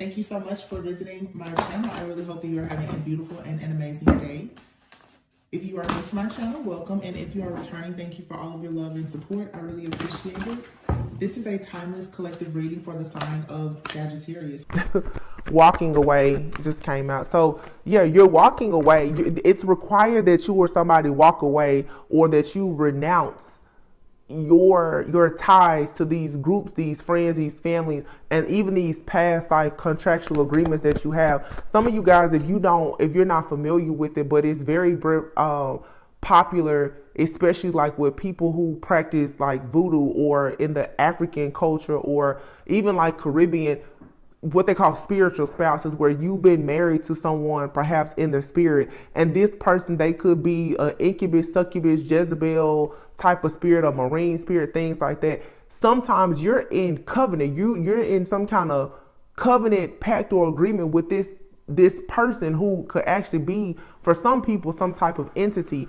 Thank you so much for visiting my channel. I really hope that you are having a beautiful and an amazing day. If you are new to my channel, welcome. And if you are returning, thank you for all of your love and support. I really appreciate it. This is a timeless collective reading for the sign of Sagittarius. Walking away just came out. So yeah, you're walking away. It's required that you or somebody walk away, or that you renounce your ties to these groups, these friends, these families, and even these past life contractual agreements that you have. Some of you guys, if you're not familiar with it, but it's very popular, especially like with people who practice like voodoo, or in the African culture, or even like Caribbean, what they call spiritual spouses, where you've been married to someone perhaps in the spirit, and this person, they could be an incubus, succubus, Jezebel type of spirit, a marine spirit, things like that. Sometimes you're in covenant, you're in some kind of covenant, pact, or agreement with this person who could actually be, for some people, some type of entity.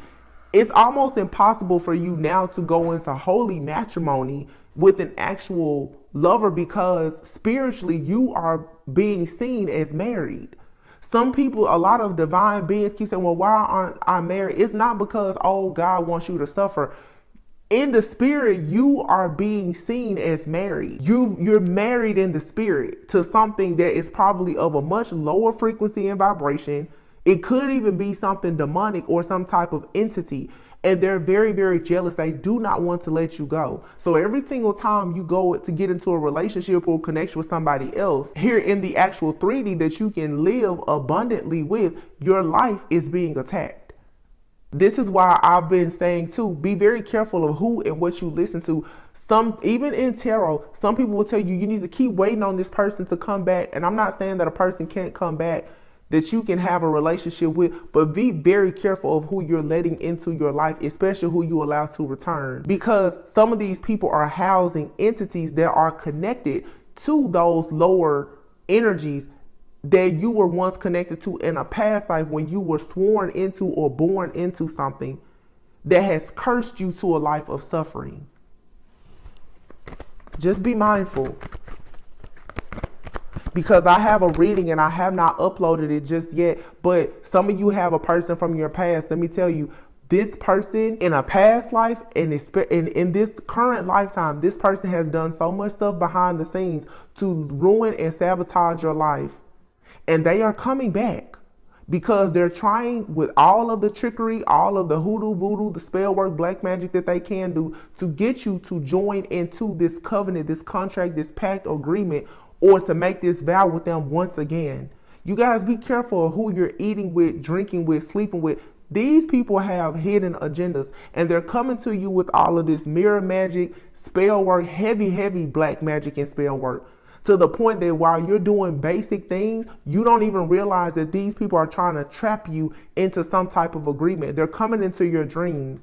It's almost impossible for you now to go into holy matrimony with an actual lover, because spiritually you are being seen as married. Some people, a lot of divine beings keep saying, well, why aren't I married? It's not because, oh, God wants you to suffer. In the spirit, you are being seen as married. You're married in the spirit to something that is probably of a much lower frequency and vibration. It could even be something demonic or some type of entity. And they're very, very jealous. They do not want to let you go. So every single time you go to get into a relationship or connection with somebody else, here in the actual 3D that you can live abundantly with, your life is being attacked. This is why I've been saying too, be very careful of who and what you listen to. Even in tarot, some people will tell you, you need to keep waiting on this person to come back. And I'm not saying that a person can't come back, that you can have a relationship with, but be very careful of who you're letting into your life, especially who you allow to return, because some of these people are housing entities that are connected to those lower energies that you were once connected to in a past life, when you were sworn into or born into something that has cursed you to a life of suffering. Just be mindful. Because I have a reading and I have not uploaded it just yet, but some of you have a person from your past. Let me tell you, this person in a past life and in this current lifetime, this person has done so much stuff behind the scenes to ruin and sabotage your life. And they are coming back because they're trying with all of the trickery, all of the hoodoo, voodoo, the spell work, black magic that they can do to get you to join into this covenant, this contract, this pact agreement, or to make this vow with them once again. You guys be careful of who you're eating with, drinking with, sleeping with. These people have hidden agendas, and they're coming to you with all of this mirror magic, spell work, heavy black magic and spell work, to the point that while you're doing basic things, you don't even realize that these people are trying to trap you into some type of agreement. They're coming into your dreams.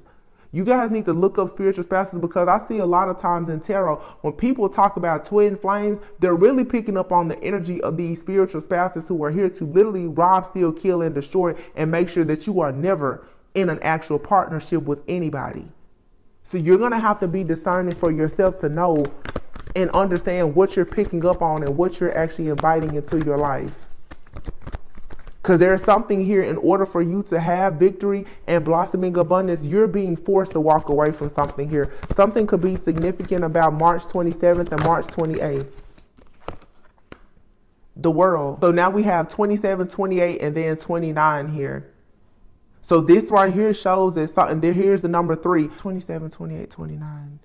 You guys need to look up spiritual spouses, because I see a lot of times in tarot, when people talk about twin flames, they're really picking up on the energy of these spiritual spouses who are here to literally rob, steal, kill, and destroy, and make sure that you are never in an actual partnership with anybody. So you're going to have to be discerning for yourself to know and understand what you're picking up on and what you're actually inviting into your life. Because there's something here, in order for you to have victory and blossoming abundance, you're being forced to walk away from something here. Something could be significant about March 27th and March 28th. The world. So now we have 27, 28, and then 29 here. So this right here shows that something. Here's the number 3. 27, 28, 29,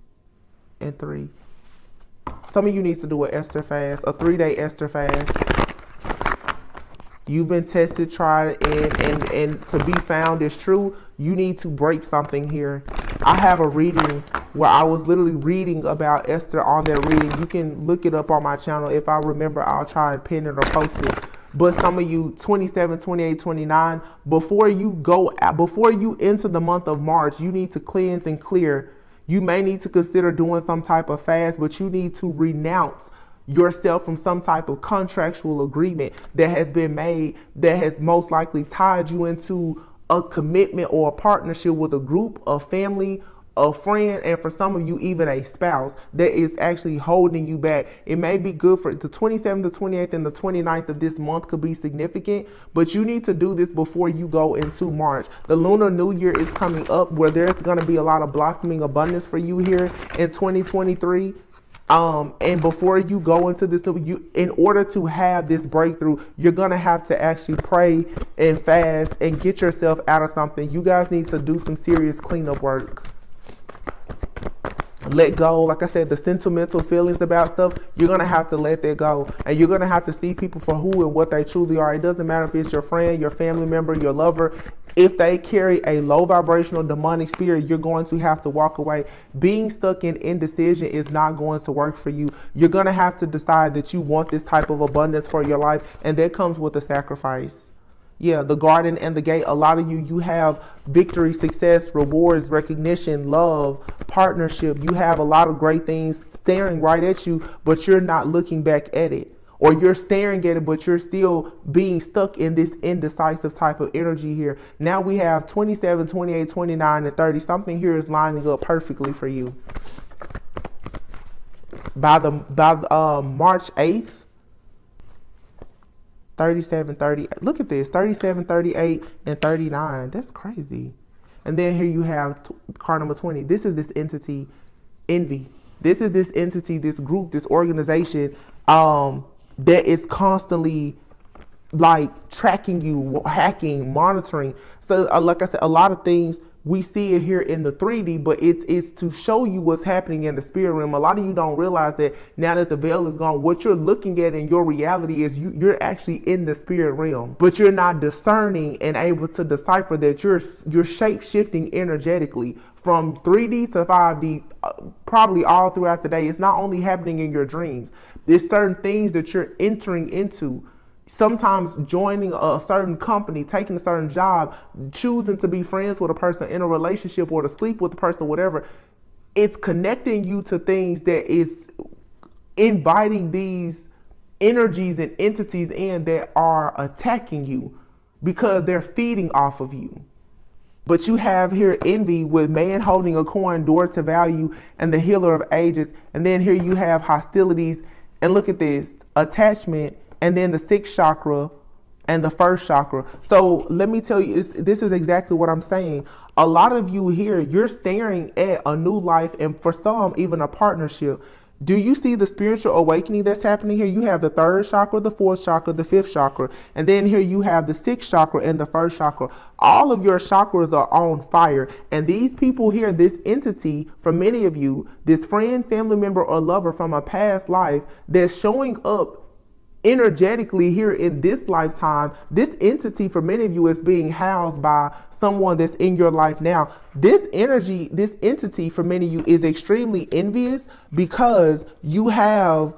and 3. Some of you need to do an Esther fast, a 3-day Esther fast. You've been tested, tried, and to be found as true, you need to break something here. I have a reading where I was literally reading about Esther on that reading. You can look it up on my channel. If I remember, I'll try and pin it or post it. But some of you, 27, 28, 29, before you enter the month of March, you need to cleanse and clear. You may need to consider doing some type of fast, but you need to renounce yourself from some type of contractual agreement that has been made, that has most likely tied you into a commitment or a partnership with a group, a family, a friend, and for some of you, even a spouse that is actually holding you back. It may be good for the 27th, the 28th, and the 29th of this month could be significant, but you need to do this before you go into March. The Lunar New Year is coming up where there's going to be a lot of blossoming abundance for you here in 2023. And before you go into this, in order to have this breakthrough, you're going to have to actually pray and fast and get yourself out of something. You guys need to do some serious cleanup work. Let go. Like I said, the sentimental feelings about stuff, you're going to have to let that go. And you're going to have to see people for who and what they truly are. It doesn't matter if it's your friend, your family member, your lover. If they carry a low vibrational demonic spirit, you're going to have to walk away. Being stuck in indecision is not going to work for you. You're going to have to decide that you want this type of abundance for your life. And that comes with a sacrifice. Yeah, the garden and the gate. A lot of you have victory, success, rewards, recognition, love, partnership. You have a lot of great things staring right at you, but you're not looking back at it. Or you're staring at it, but you're still being stuck in this indecisive type of energy here. Now we have 27, 28, 29, and 30. Something here is lining up perfectly for you. By March 8th, 37, 30. Look at this. 37, 38, and 39. That's crazy. And then here you have card number 20. This is this entity, envy. This is this entity, this group, this organization that is constantly like tracking you, hacking, monitoring. So like I said, a lot of things we see it here in the 3D, but it's to show you what's happening in the spirit realm. A lot of you don't realize that now that the veil is gone, what you're looking at in your reality is you're actually in the spirit realm, but you're not discerning and able to decipher that you're shape shifting energetically from 3D to 5D, probably all throughout the day. It's not only happening in your dreams. There's certain things that you're entering into. Sometimes joining a certain company, taking a certain job, choosing to be friends with a person, in a relationship, or to sleep with a person, whatever. It's connecting you to things that is inviting these energies and entities in that are attacking you because they're feeding off of you. But you have here envy with man holding a coin, door to value, and the healer of ages. And then here you have hostilities. And look at this, attachment, and then the 6th chakra and the 1st chakra. So let me tell you, this is exactly what I'm saying. A lot of you here, you're staring at a new life, and for some, even a partnership. Do you see the spiritual awakening that's happening here? You have the 3rd chakra, the 4th chakra, the 5th chakra. And then here you have the 6th chakra and the 1st chakra. All of your chakras are on fire. And these people here, this entity, for many of you, this friend, family member, or lover from a past life that's showing up energetically here in this lifetime, this entity for many of you is being housed by someone that's in your life now. This energy, this entity for many of you is extremely envious because you have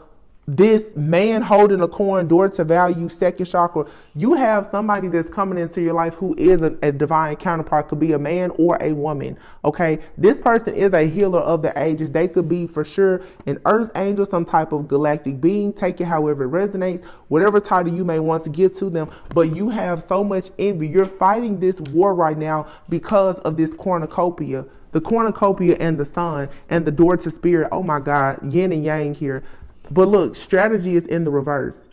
this man holding a coin, door to value, 2nd chakra. You have somebody that's coming into your life who is a divine counterpart, could be a man or a woman. Okay, this person is a healer of the ages. They could be for sure an earth angel, some type of galactic being. Take it however it resonates, whatever title you may want to give to them. But you have so much envy. You're fighting this war right now because of this cornucopia. The cornucopia and the sun and the door to spirit. Oh my God, yin and yang here. But look, strategy is in the reverse.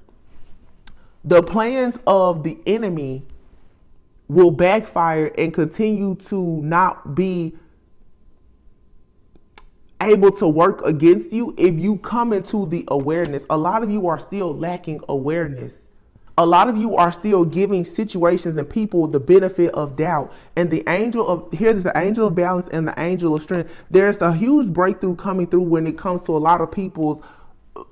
The plans of the enemy will backfire and continue to not be able to work against you if you come into the awareness. A lot of you are still lacking awareness. A lot of you are still giving situations and people the benefit of doubt. And the angel of, here's the angel of balance and the angel of strength. There's a huge breakthrough coming through when it comes to a lot of people's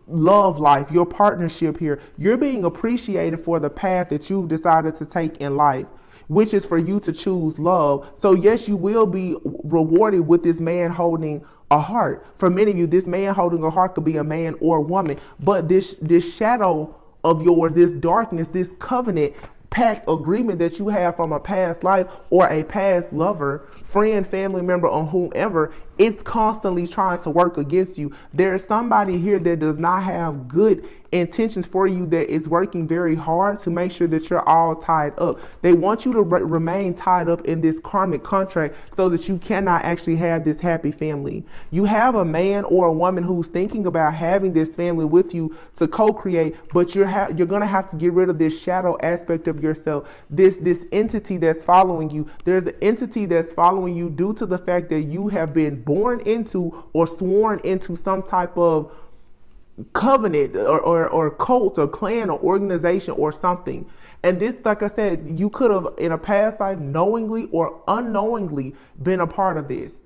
love life, your partnership here. You're being appreciated for the path that you've decided to take in life, which is for you to choose love. So yes, you will be rewarded with this man holding a heart. For many of you, this man holding a heart could be a man or a woman, but this shadow of yours, this darkness, this covenant pact agreement that you have from a past life or a past lover, friend, family member, or whomever, it's constantly trying to work against you. There's somebody here that does not have good intentions for you, that is working very hard to make sure that you're all tied up. They want you to remain tied up in this karmic contract so that you cannot actually have this happy family. You have a man or a woman who's thinking about having this family with you to co-create, but you're going to have to get rid of this shadow aspect of yourself, this entity that's following you. There's an entity that's following you due to the fact that you have been born into or sworn into some type of covenant or cult or clan or organization or something. And this, like I said, you could have in a past life knowingly or unknowingly been a part of this.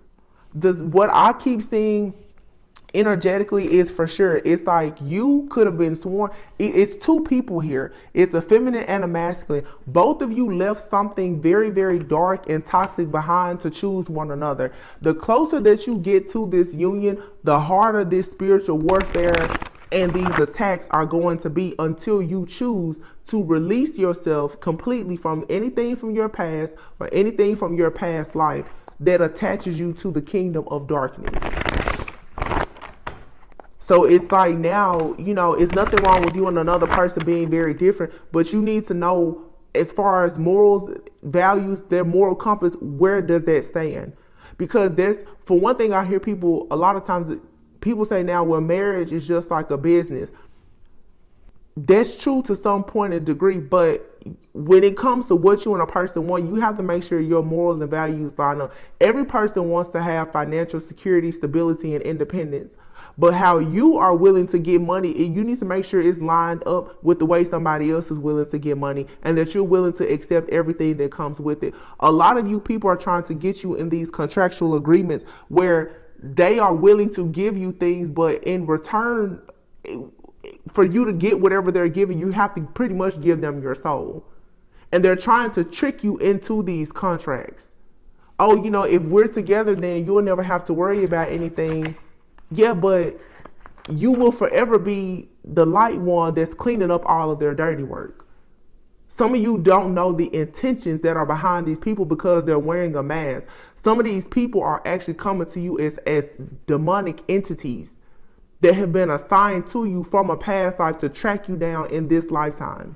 What I keep seeing energetically is for sure, it's like you could have been sworn. It's two people here. It's a feminine and a masculine. Both of you left something very, very dark and toxic behind to choose one another. The closer that you get to this union, the harder this spiritual warfare and these attacks are going to be, until you choose to release yourself completely from anything from your past or anything from your past life that attaches you to the kingdom of darkness. So it's like now, it's nothing wrong with you and another person being very different, but you need to know, as far as morals, values, their moral compass, where does that stand? Because for one thing, I hear people, a lot of times, people say now, well, marriage is just like a business. That's true to some point and degree, but when it comes to what you and a person want, you have to make sure your morals and values line up. Every person wants to have financial security, stability, and independence. But how you are willing to get money, you need to make sure it's lined up with the way somebody else is willing to get money, and that you're willing to accept everything that comes with it. A lot of you people are trying to get you in these contractual agreements where they are willing to give you things, but in return, for you to get whatever they're giving, you have to pretty much give them your soul. And they're trying to trick you into these contracts. Oh, if we're together, then you'll never have to worry about anything. Yeah, but you will forever be the light one that's cleaning up all of their dirty work. Some of you don't know the intentions that are behind these people because they're wearing a mask. Some of these people are actually coming to you as demonic entities that have been assigned to you from a past life to track you down in this lifetime.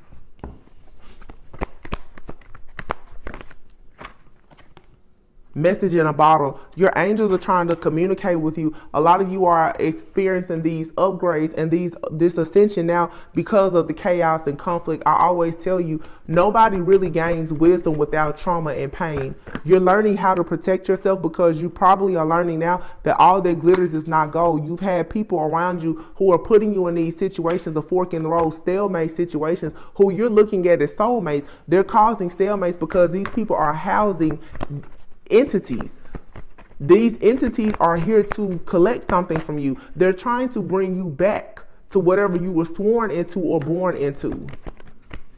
Message in a bottle. Your angels are trying to communicate with you. A lot of you are experiencing these upgrades and this ascension now because of the chaos and conflict. I always tell you, nobody really gains wisdom without trauma and pain. You're learning how to protect yourself because you probably are learning now that all that glitters is not gold. You've had people around you who are putting you in these situations of fork in the road, stalemate situations, who you're looking at as soulmates. They're causing stalemates because these people are housing entities. These entities are here to collect something from you. They're trying to bring you back to whatever you were sworn into or born into.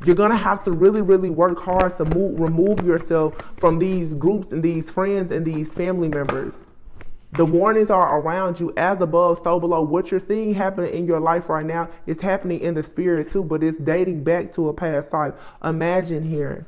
You're going to have to really, really work hard to remove yourself from these groups and these friends and these family members. The warnings are around you, as above, so below. What you're seeing happening in your life right now is happening in the spirit too, but it's dating back to a past life. Imagine here.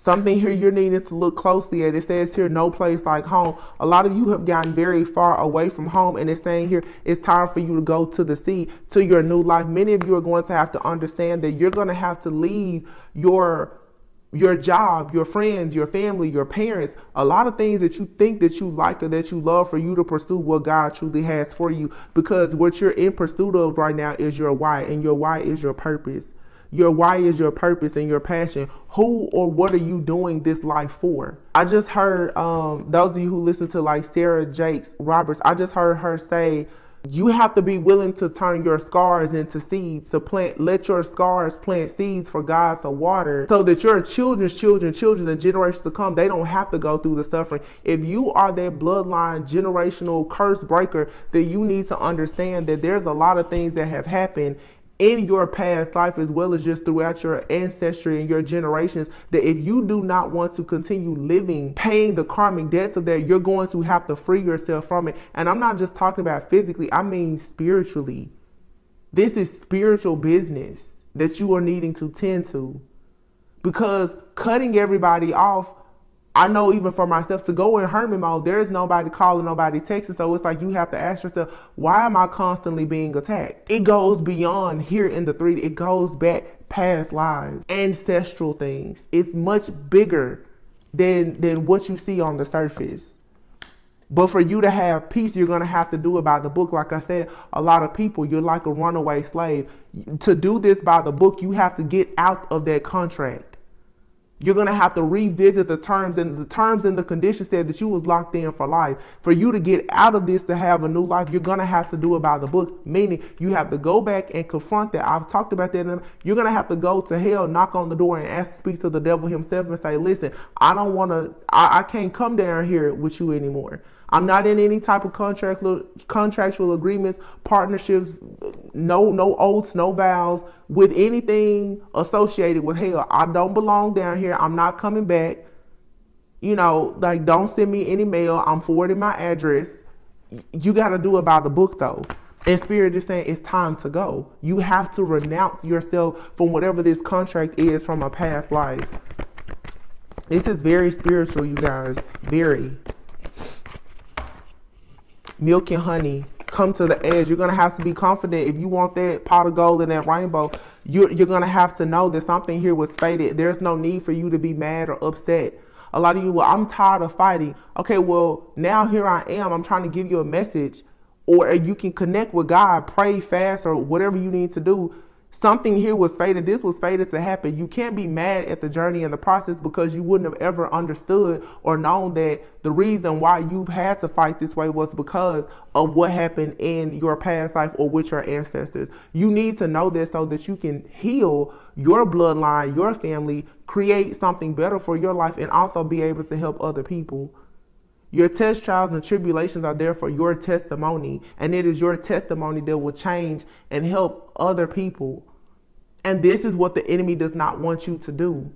Something here you're needing to look closely at. It says here, no place like home. A lot of you have gotten very far away from home, and it's saying here, it's time for you to go to the sea, to your new life. Many of you are going to have to understand that you're going to have to leave your job, your friends, your family, your parents, a lot of things that you think that you like or that you love, for you to pursue what God truly has for you. Because what you're in pursuit of right now is your why, and your why is your purpose. Your why is your purpose and your passion. Who or what are you doing this life for? I just heard, those of you who listen to like Sarah Jakes Roberts, I just heard her say, you have to be willing to turn your scars into seeds, to plant, let your scars plant seeds for God to water, so that your children's children and generations to come, they don't have to go through the suffering. If you are that bloodline generational curse breaker, then you need to understand that there's a lot of things that have happened in your past life, as well as just throughout your ancestry and your generations, that if you do not want to continue living, paying the karmic debts of that, you're going to have to free yourself from it. And I'm not just talking about physically, I mean spiritually. This is spiritual business that you are needing to tend to, because cutting everybody off I know even for myself to go in hermit mode, there's nobody calling, nobody texting. So it's like you have to ask yourself, why am I constantly being attacked? It goes beyond here in the 3D. It goes back past lives, ancestral things. It's much bigger than what you see on the surface. But for you to have peace, you're going to have to do it by the book. Like I said, a lot of people, you're like a runaway slave. To do this by the book, you have to get out of that contract. You're going to have to revisit the terms and the conditions said that you was locked in for life. For you to get out of this to have a new life, you're going to have to do it by the book, meaning you have to go back and confront that. I've talked about that. You're going to have to go to hell, knock on the door and speak to the devil himself and say, listen, I can't come down here with you anymore. I'm not in any type of contractual agreements, partnerships, no oaths, no vows with anything associated with hell. I don't belong down here. I'm not coming back. You know, like, don't send me any mail. I'm forwarding my address. You got to do it by the book, though. And Spirit is saying it's time to go. You have to renounce yourself from whatever this contract is from a past life. This is very spiritual, you guys. Very. Milk and honey, come to the edge. You're going to have to be confident. If you want that pot of gold and that rainbow, you're going to have to know that something here was fated. There's no need for you to be mad or upset. A lot of you, well, I'm tired of fighting. Okay, well, now here I am. I'm trying to give you a message. Or you can connect with God, pray, fast, or whatever you need to do. Something here was fated. This was fated to happen. You can't be mad at the journey and the process because you wouldn't have ever understood or known that the reason why you've had to fight this way was because of what happened in your past life or with your ancestors. You need to know this so that you can heal your bloodline, your family, create something better for your life, and also be able to help other people. Your test, trials, and tribulations are there for your testimony, and it is your testimony that will change and help other people. And this is what the enemy does not want you to do.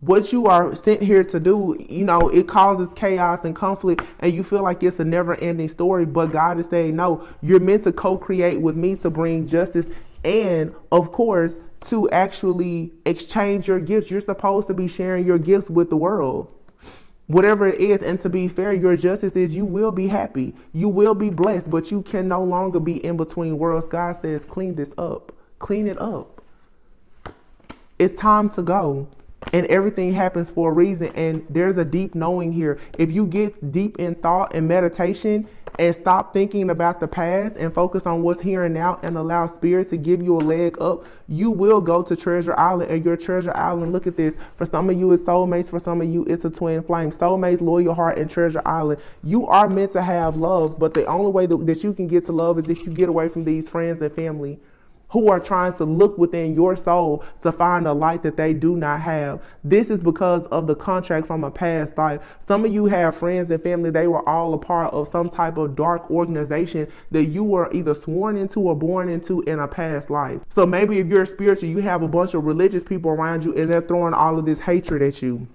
What you are sent here to do, you know, it causes chaos and conflict, and you feel like it's a never-ending story, but God is saying, no, you're meant to co-create with me to bring justice and, of course, to actually exchange your gifts. You're supposed to be sharing your gifts with the world. Whatever it is, and to be fair, your justice is you will be happy. You will be blessed, but you can no longer be in between worlds. God says, clean this up. Clean it up. It's time to go. And everything happens for a reason. And there's a deep knowing here. If you get deep in thought and meditation and stop thinking about the past and focus on what's here and now and allow Spirit to give you a leg up, you will go to Treasure Island. And your Treasure Island, look at this. For some of you, it's soulmates. For some of you, it's a twin flame. Soulmates, loyal heart, and Treasure Island. You are meant to have love, but the only way that you can get to love is if you get away from these friends and family who are trying to look within your soul to find a light that they do not have. This is because of the contract from a past life. Some of you have friends and family, they were all a part of some type of dark organization that you were either sworn into or born into in a past life. So maybe if you're spiritual, you have a bunch of religious people around you and they're throwing all of this hatred at you.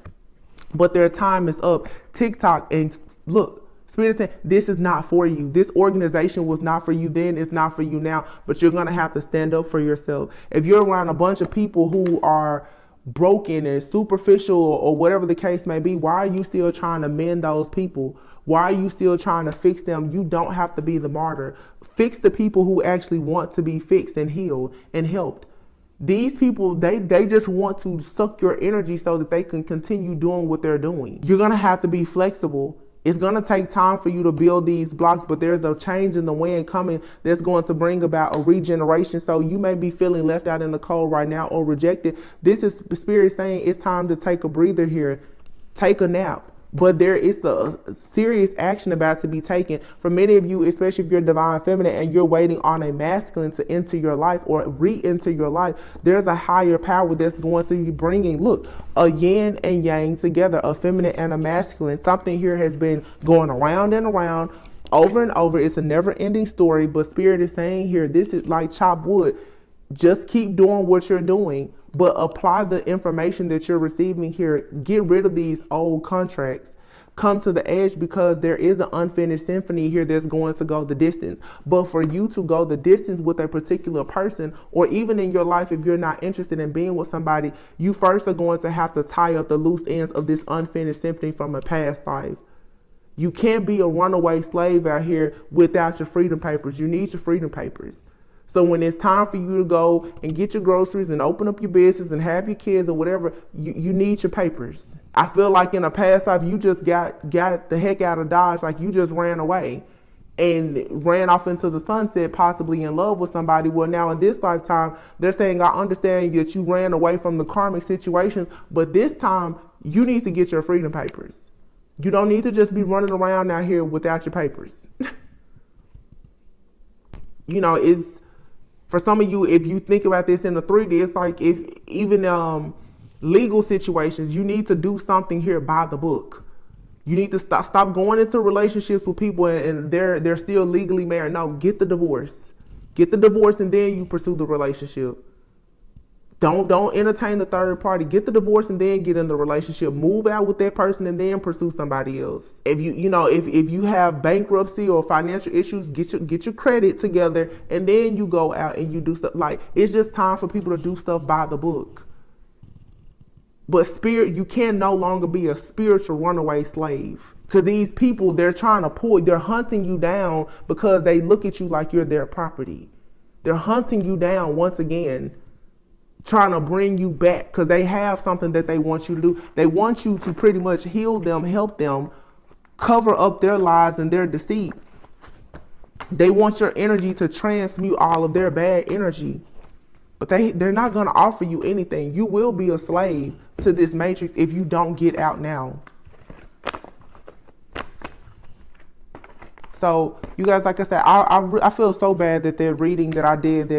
But their time is up. TikTok, and look, Spirit saying, this is not for you. This organization was not for you then. It's not for you now. But you're going to have to stand up for yourself. If you're around a bunch of people who are broken and superficial or whatever the case may be, why are you still trying to mend those people? Why are you still trying to fix them? You don't have to be the martyr. Fix the people who actually want to be fixed and healed and helped. These people, they just want to suck your energy so that they can continue doing what they're doing. You're going to have to be flexible. It's going to take time for you to build these blocks, but there's a change in the wind coming that's going to bring about a regeneration. So you may be feeling left out in the cold right now or rejected. This is the Spirit saying it's time to take a breather here. Take a nap. But there is a serious action about to be taken. For many of you, especially if you're divine feminine and you're waiting on a masculine to enter your life or re-enter your life, there's a higher power that's going to be bringing, look, a yin and yang together, a feminine and a masculine. Something here has been going around and around, over and over. It's a never-ending story, but Spirit is saying here, this is like chop wood. Just keep doing what you're doing, but apply the information that you're receiving here. Get rid of these old contracts. come to the edge because there is an unfinished symphony here that's going to go the distance. But for you to go the distance with a particular person, or even in your life, if you're not interested in being with somebody, you first are going to have to tie up the loose ends of this unfinished symphony from a past life. You can't be a runaway slave out here without your freedom papers. You need your freedom papers. So when it's time for you to go and get your groceries and open up your business and have your kids or whatever, you need your papers. I feel like in a past life, you just got the heck out of Dodge, like you just ran away and ran off into the sunset, possibly in love with somebody. Well, now in this lifetime, they're saying, I understand that you ran away from the karmic situations, but this time you need to get your freedom papers. You don't need to just be running around out here without your papers. You know, it's, for some of you, if you think about this in the 3D, it's like if even legal situations, you need to do something here by the book. You need to stop going into relationships with people and they're still legally married. No, get the divorce. Get the divorce and then you pursue the relationship. Don't entertain the third party. Get the divorce and then get in the relationship. Move out with that person and then pursue somebody else. If if you have bankruptcy or financial issues, get your credit together and then you go out and you do stuff. Like, it's just time for people to do stuff by the book. But you can no longer be a spiritual runaway slave. Because these people, they're hunting you down because they look at you like you're their property. They're hunting you down once again, trying to bring you back because they have something that they want you to do. They want you to pretty much heal them, help them, cover up their lies and their deceit. They want your energy to transmute all of their bad energy. But they're not going to offer you anything. You will be a slave to this matrix if you don't get out now. So, you guys, like I said, I feel so bad that the reading that I did,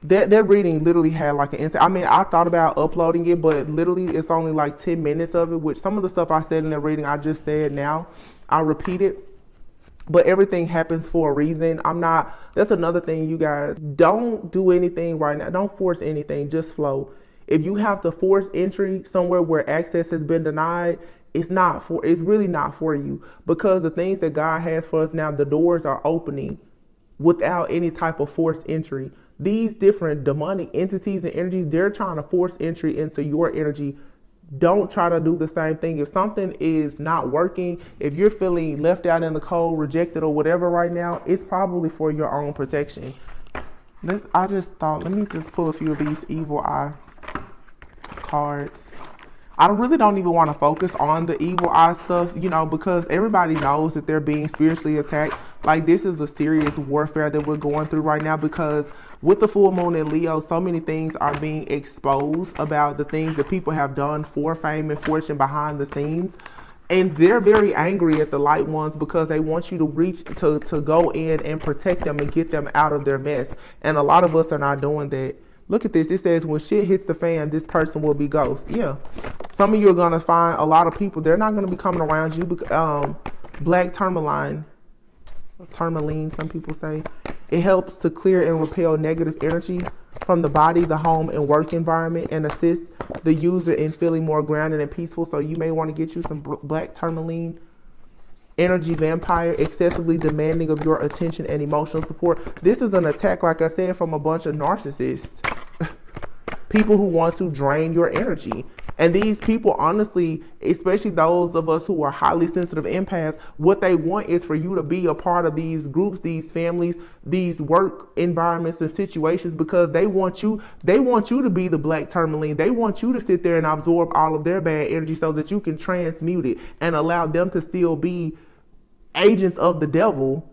that reading literally had like an insight. I mean, I thought about uploading it, but literally it's only like 10 minutes of it, which some of the stuff I said in the reading, I just said now. I'll repeat it. But everything happens for a reason. That's another thing, you guys. Don't do anything right now. Don't force anything. Just flow. If you have to force entry somewhere where access has been denied, it's really not for you. Because the things that God has for us now, the doors are opening without any type of forced entry. These different demonic entities and energies, they're trying to force entry into your energy. Don't try to do the same thing. If something is not working, if you're feeling left out in the cold, rejected or whatever right now, it's probably for your own protection. I just thought, let me just pull a few of these evil eye cards. I really don't even want to focus on the evil eye stuff, because everybody knows that they're being spiritually attacked. Like, this is a serious warfare that we're going through right now, because with the full moon in Leo, so many things are being exposed about the things that people have done for fame and fortune behind the scenes. And they're very angry at the light ones because they want you to reach to go in and protect them and get them out of their mess. And a lot of us are not doing that. Look at this. It says when shit hits the fan, this person will be ghost. Yeah. Some of you are going to find a lot of people, they're not going to be coming around you. Black tourmaline, some people say. It helps to clear and repel negative energy from the body, the home, and work environment, and assist the user in feeling more grounded and peaceful. So you may want to get you some black tourmaline. Energy vampire, excessively demanding of your attention and emotional support. This is an attack, like I said, from a bunch of narcissists. People who want to drain your energy. And these people, honestly, especially those of us who are highly sensitive empaths, what they want is for you to be a part of these groups, these families, these work environments and situations, because they want you to be the black tourmaline. They want you to sit there and absorb all of their bad energy so that you can transmute it and allow them to still be agents of the devil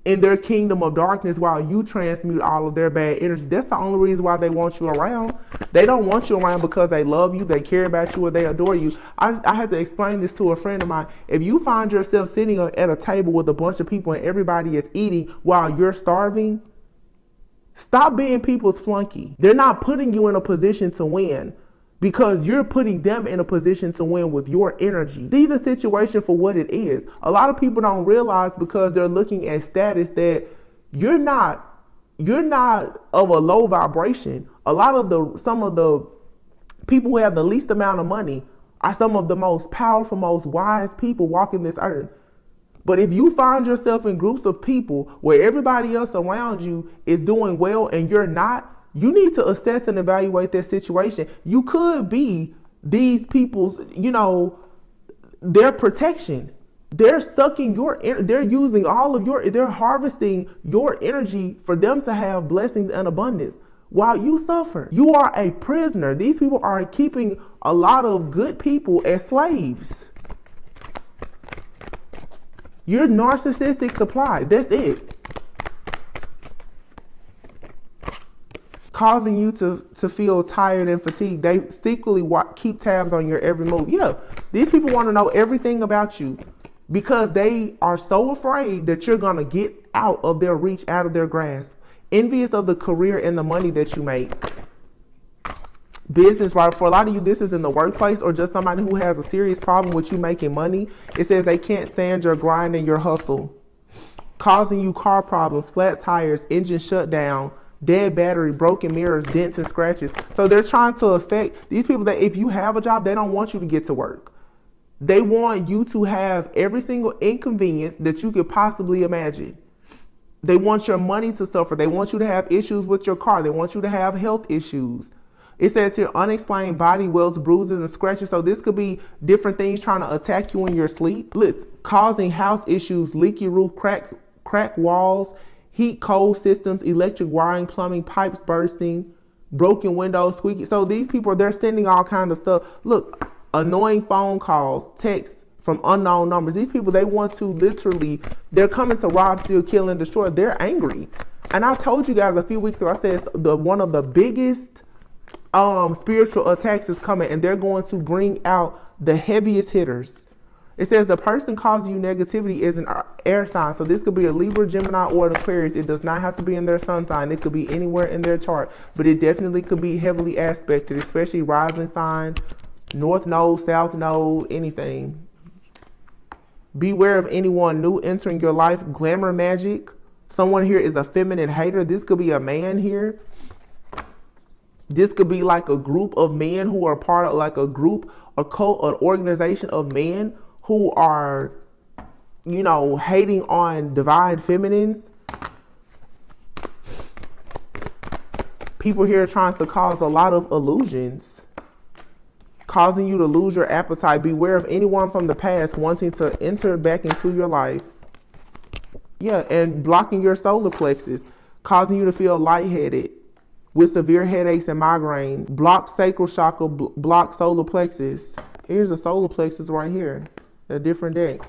in their kingdom of darkness while you transmute all of their bad energy. That's the only reason why they want you around. They don't want you around because they love you, they care about you, or they adore you. I had to explain this to a friend of mine. If you find yourself sitting at a table with a bunch of people and everybody is eating while you're starving, stop being people's flunky. They're not putting you in a position to win, because you're putting them in a position to win with your energy. See the situation for what it is. A lot of people don't realize, because they're looking at status, that you're not of a low vibration. Some of the People who have the least amount of money are some of the most powerful, most wise people walking this earth. But if you find yourself in groups of people where everybody else around you is doing well and you're not, you need to assess and evaluate their situation. You could be these people's, their protection. They're sucking they're using all of they're harvesting your energy for them to have blessings and abundance while you suffer. You are a prisoner. These people are keeping a lot of good people as slaves. You're narcissistic supply. That's it. Causing you to feel tired and fatigued. They secretly keep tabs on your every move. Yeah, these people want to know everything about you because they are so afraid that you're going to get out of their reach, out of their grasp. Envious of the career and the money that you make. Business, right? For a lot of you, this is in the workplace or just somebody who has a serious problem with you making money. It says they can't stand your grind and your hustle. Causing you car problems, flat tires, engine shutdown, dead battery, broken mirrors, dents and scratches. So they're trying to affect these people that if you have a job, they don't want you to get to work. They want you to have every single inconvenience that you could possibly imagine. They want your money to suffer. They want you to have issues with your car. They want you to have health issues. It says here, unexplained body welts, bruises, and scratches. So this could be different things trying to attack you in your sleep. Listen, causing house issues, leaky roof, cracked walls, heat, cold systems, electric wiring, plumbing, pipes bursting, broken windows, squeaky. So these people, they're sending all kinds of stuff. Look, annoying phone calls, texts from unknown numbers. These people, they want to literally, they're coming to rob, steal, kill, and destroy. They're angry. And I told you guys a few weeks ago, I said one of the biggest spiritual attacks is coming, and they're going to bring out the heaviest hitters. It says the person causing you negativity is an air sign. So this could be a Libra, Gemini, or an Aquarius. It does not have to be in their sun sign. It could be anywhere in their chart, but it definitely could be heavily aspected, especially rising sign, north node, south node, anything. Beware of anyone new entering your life. Glamour magic. Someone here is a feminine hater. This could be a man here. This could be like a group of men who are part of like a group, a cult, an organization of men who are, hating on divine feminines. People here are trying to cause a lot of illusions, causing you to lose your appetite. Beware of anyone from the past wanting to enter back into your life. Yeah, and blocking your solar plexus, causing you to feel lightheaded with severe headaches and migraines. Block sacral chakra, block solar plexus. Here's a solar plexus right here, a different deck.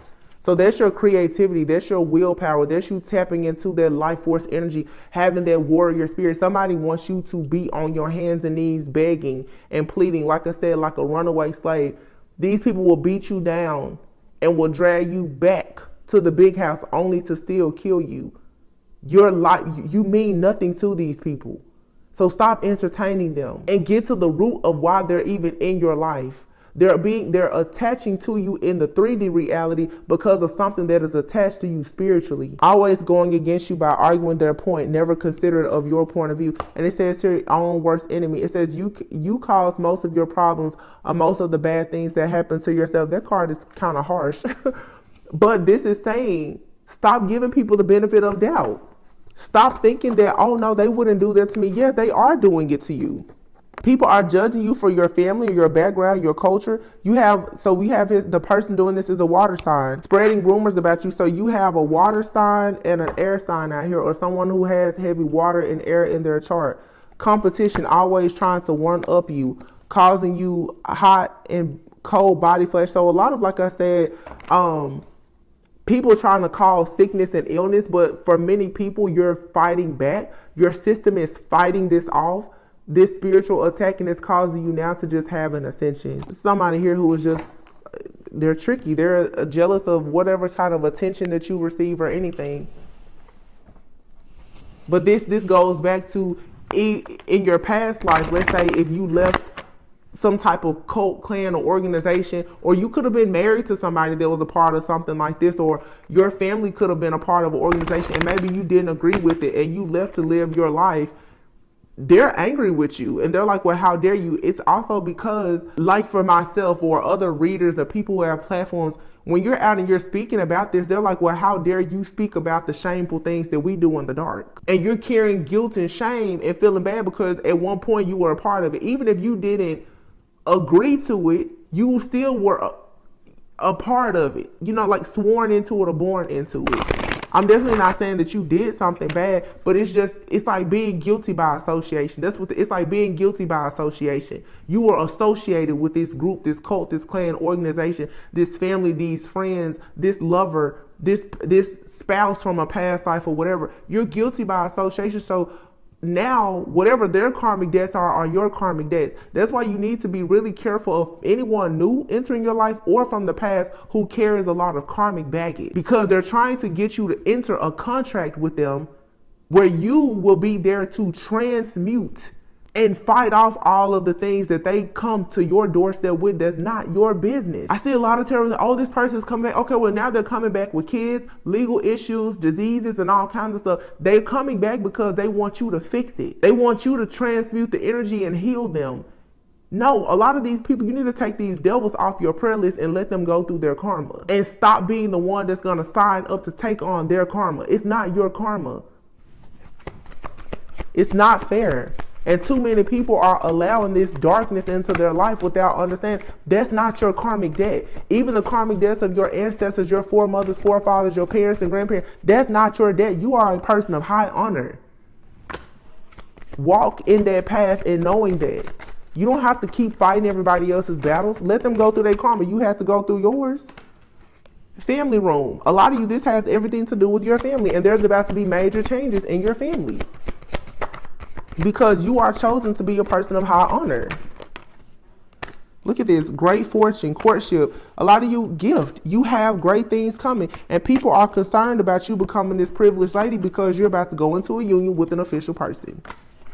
So that's your creativity, that's your willpower, that's you tapping into that life force energy, having that warrior spirit. Somebody wants you to be on your hands and knees begging and pleading, like I said, like a runaway slave. These people will beat you down and will drag you back to the big house only to still kill you. Your life, you mean nothing to these people. So stop entertaining them and get to the root of why they're even in your life. They're attaching to you in the 3D reality because of something that is attached to you spiritually. Always going against you by arguing their point, never considerate of your point of view. And it says here, own worst enemy. It says you cause most of your problems or most of the bad things that happen to yourself. That card is kind of harsh. But this is saying, stop giving people the benefit of doubt. Stop thinking that, oh no, they wouldn't do that to me. Yeah, they are doing it to you. People are judging you for your family, your background, your culture. We have the person doing this is a water sign, spreading rumors about you. So you have a water sign and an air sign out here, or someone who has heavy water and air in their chart. Competition, always trying to one up you, causing you hot and cold body flesh. So a lot of, like I said, people trying to cause sickness and illness, but for many people, you're fighting back. Your system is fighting this off. This spiritual attack, and it's causing you now to just have an ascension. Somebody here who is just, they're tricky. They're jealous of whatever kind of attention that you receive or anything. But this goes back to in your past life. Let's say if you left some type of cult, clan, or organization, or you could have been married to somebody that was a part of something like this, or your family could have been a part of an organization and maybe you didn't agree with it and you left to live your life they're angry with you and they're like, well, how dare you? It's also because, like for myself or other readers or people who have platforms, when you're out and you're speaking about this, they're like, well, how dare you speak about the shameful things that we do in the dark? And you're carrying guilt and shame and feeling bad because at one point you were a part of it. Even if you didn't agree to it, you still were a part of it, you know, like sworn into it or born into it. I'm definitely not saying that you did something bad, but it's like being guilty by association. That's what it's like, being guilty by association. You were associated with this group, this cult, this clan, organization, this family, these friends, this lover, this spouse from a past life or whatever. You're guilty by association. So now, whatever their karmic debts are your karmic debts. That's why you need to be really careful of anyone new entering your life or from the past who carries a lot of karmic baggage, because they're trying to get you to enter a contract with them where you will be there to transmute and fight off all of the things that they come to your doorstep with that's not your business. I see a lot of terrorists, oh, this person's coming back. Okay, well, now they're coming back with kids, legal issues, diseases, and all kinds of stuff. They're coming back because they want you to fix it. They want you to transmute the energy and heal them. No, a lot of these people, you need to take these devils off your prayer list and let them go through their karma. And stop being the one that's going to sign up to take on their karma. It's not your karma. It's not fair. And too many people are allowing this darkness into their life without understanding that's not your karmic debt. Even the karmic debts of your ancestors, your foremothers, forefathers, your parents and grandparents, that's not your debt. You are a person of high honor. Walk in that path and knowing that. You don't have to keep fighting everybody else's battles. Let them go through their karma. You have to go through yours. Family room. A lot of you, this has everything to do with your family, and there's about to be major changes in your family. Because you are chosen to be a person of high honor. Look at this. Great fortune, courtship. A lot of you gift. You have great things coming. And people are concerned about you becoming this privileged lady because you're about to go into a union with an official person.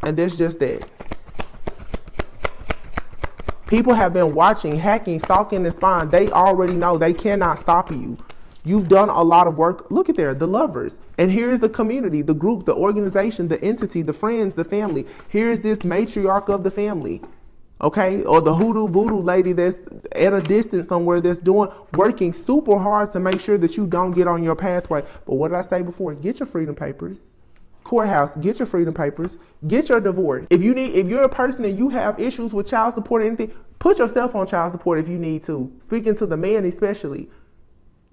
And that's just that. People have been watching, hacking, stalking, and spying. They already know they cannot stop you. You've done a lot of work. Look at there, the lovers. And here's the community, the group, the organization, the entity, the friends, the family. Here's this matriarch of the family, okay? Or the hoodoo voodoo lady that's at a distance somewhere that's working super hard to make sure that you don't get on your pathway. But what did I say before? Get your freedom papers. Courthouse, get your freedom papers. Get your divorce. If you're a person and you have issues with child support or anything, put yourself on child support if you need to. Speaking to the man especially.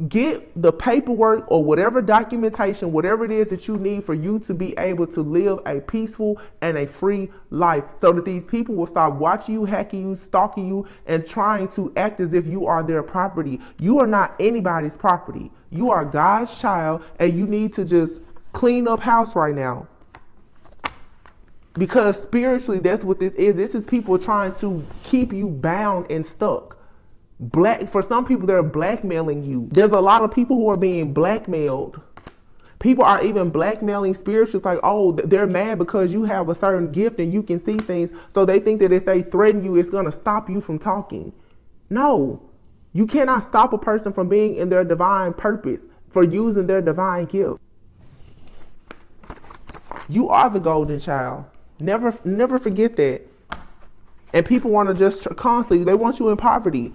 Get the paperwork or whatever documentation, whatever it is that you need for you to be able to live a peaceful and a free life, so that these people will stop watching you, hacking you, stalking you, and trying to act as if you are their property. You are not anybody's property. You are God's child, and you need to just clean up house right now. Because spiritually, that's what this is. This is people trying to keep you bound and stuck. For some people, they're blackmailing you. There's a lot of people who are being blackmailed. People are even blackmailing spirituals, like, oh, they're mad because you have a certain gift and you can see things. So they think that if they threaten you, it's going to stop you from talking. No, you cannot stop a person from being in their divine purpose, for using their divine gift. You are the golden child. Never forget that. And people want to just constantly, they want you in poverty.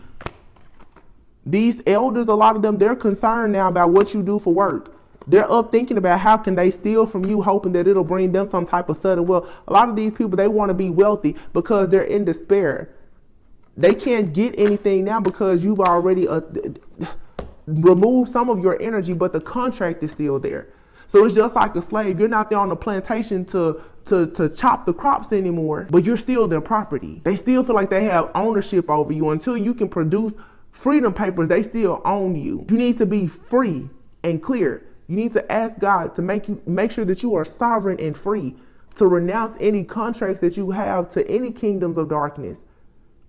These elders, a lot of them, they're concerned now about what you do for work. They're up thinking about how can they steal from you, hoping that it'll bring them some type of sudden wealth. A lot of these people, they want to be wealthy because they're in despair. They can't get anything now because you've already removed some of your energy, but the contract is still there. So it's just like a slave. You're not there on the plantation to chop the crops anymore, but you're still their property. They still feel like they have ownership over you. Until you can produce freedom papers, they still own you. You need to be free and clear. You need to ask God to make sure that you are sovereign and free, to renounce any contracts that you have to any kingdoms of darkness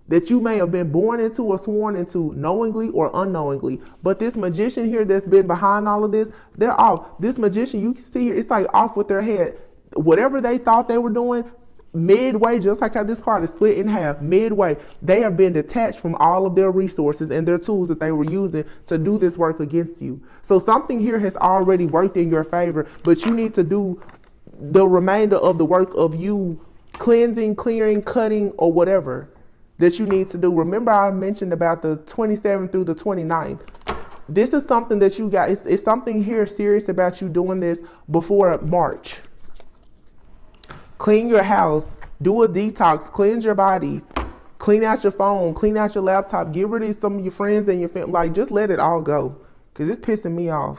that you may have been born into or sworn into knowingly or unknowingly. But this magician here that's been behind all of this, they're off. This magician, you see here, it's like off with their head. Whatever they thought they were doing, midway, just like how this card is split in half, midway, they have been detached from all of their resources and their tools that they were using to do this work against you. So something here has already worked in your favor, but you need to do the remainder of the work of you cleansing, clearing, cutting, or whatever that you need to do. Remember I mentioned about the 27th through the 29th. This is something that you got. It's something here serious about you doing this before March. Clean your house. Do a detox. Cleanse your body. Clean out your phone. Clean out your laptop. Get rid of some of your friends and your family. Like, just let it all go. Because it's pissing me off.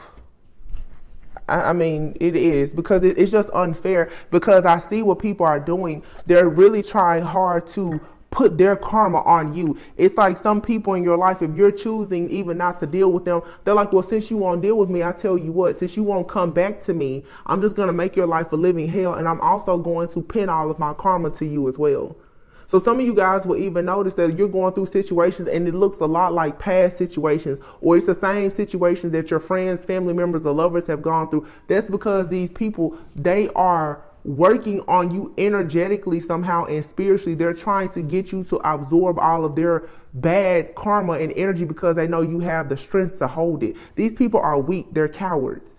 I mean, it is. Because it's just unfair. Because I see what people are doing. They're really trying hard to put their karma on you. It's like some people in your life, if you're choosing even not to deal with them, they're like, well, since you won't deal with me, I tell you what, since you won't come back to me, I'm just going to make your life a living hell. And I'm also going to pin all of my karma to you as well. So some of you guys will even notice that you're going through situations and it looks a lot like past situations, or it's the same situations that your friends, family members, or lovers have gone through. That's because these people, they are working on you energetically somehow and spiritually. They're trying to get you to absorb all of their bad karma and energy because they know you have the strength to hold it. These people are weak. They're cowards.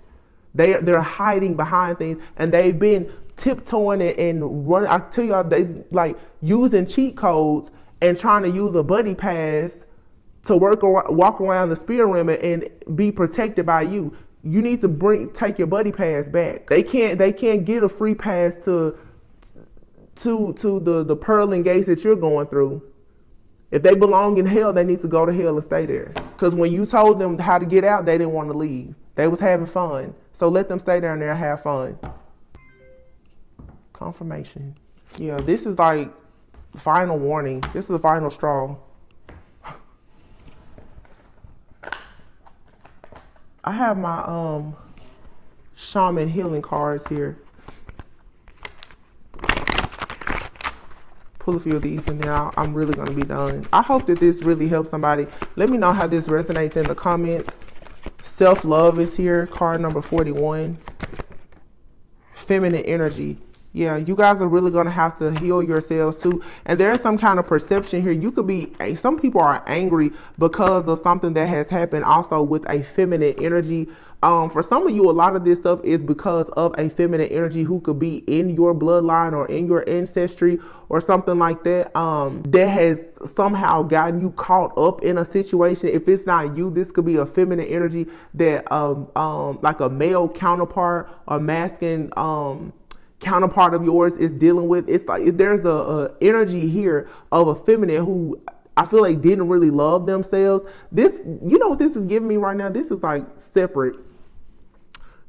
They're hiding behind things, and they've been tiptoeing and running. I tell y'all, they like using cheat codes and trying to use a buddy pass to walk around the spirit realm and be protected by you. You need to take your buddy pass back. They can't get a free pass to the pearling gates that you're going through. If they belong in hell, they need to go to hell and stay there. Because when you told them how to get out, they didn't want to leave. They was having fun. So let them stay down there and have fun. Confirmation. Yeah, this is like final warning. This is the final straw. I have my shaman healing cards here. Pull a few of these and then I'm really going to be done. I hope that this really helps somebody. Let me know how this resonates in the comments. Self-love is here. Card number 41. Feminine energy. Yeah, you guys are really going to have to heal yourselves too. And there's some kind of perception here. You could be, some people are angry because of something that has happened also with a feminine energy. For some of you, a lot of this stuff is because of a feminine energy who could be in your bloodline or in your ancestry or something like that. That has somehow gotten you caught up in a situation. If it's not you, this could be a feminine energy that, like a male counterpart or masculine, counterpart of yours is dealing with. It's like there's a energy here of a feminine who I feel like didn't really love themselves. This, you know what this is giving me right now? This is like separate.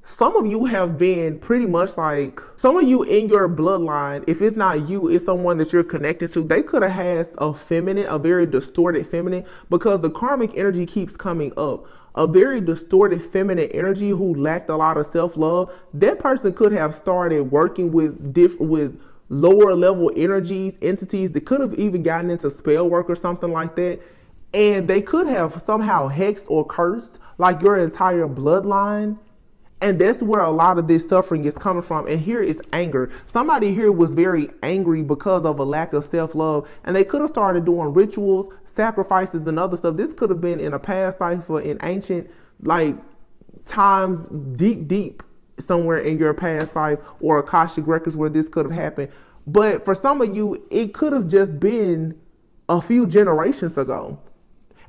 Some of you have been pretty much like, some of you in your bloodline, if it's not you, it's someone that you're connected to. They could have had a very distorted feminine, because the karmic energy keeps coming up. A very distorted feminine energy who lacked a lot of self-love. That person could have started working with lower level energies, entities that could have even gotten into spell work or something like that. And they could have somehow hexed or cursed like your entire bloodline. And that's where a lot of this suffering is coming from. And here is anger. Somebody here was very angry because of a lack of self-love. And they could have started doing rituals, sacrifices, and other stuff. This could have been in a past life or in ancient like times, deep somewhere in your past life, or Akashic records where this could have happened. But for some of you, it could have just been a few generations ago.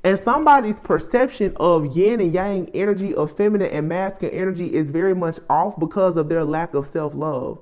And somebody's perception of yin and yang energy, of feminine and masculine energy, is very much off because of their lack of self-love.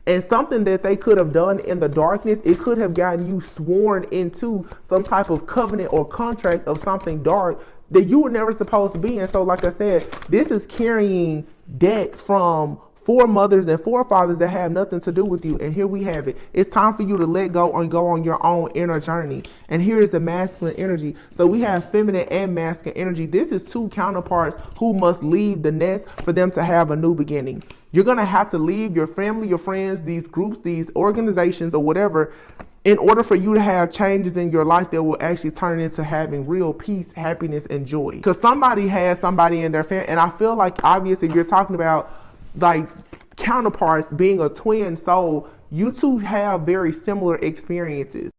And something that they could have done in the darkness, it could have gotten you sworn into some type of covenant or contract of something dark that you were never supposed to be in. So like I said, this is carrying debt from foremothers and forefathers that have nothing to do with you. And here we have it. It's time for you to let go and go on your own inner journey. And here is the masculine energy. So we have feminine and masculine energy. This is two counterparts who must leave the nest for them to have a new beginning. You're going to have to leave your family, your friends, these groups, these organizations, or whatever, in order for you to have changes in your life that will actually turn into having real peace, happiness, and joy. Because somebody has somebody in their family. And I feel like, obviously, you're talking about like counterparts being a twin soul. You two have very similar experiences.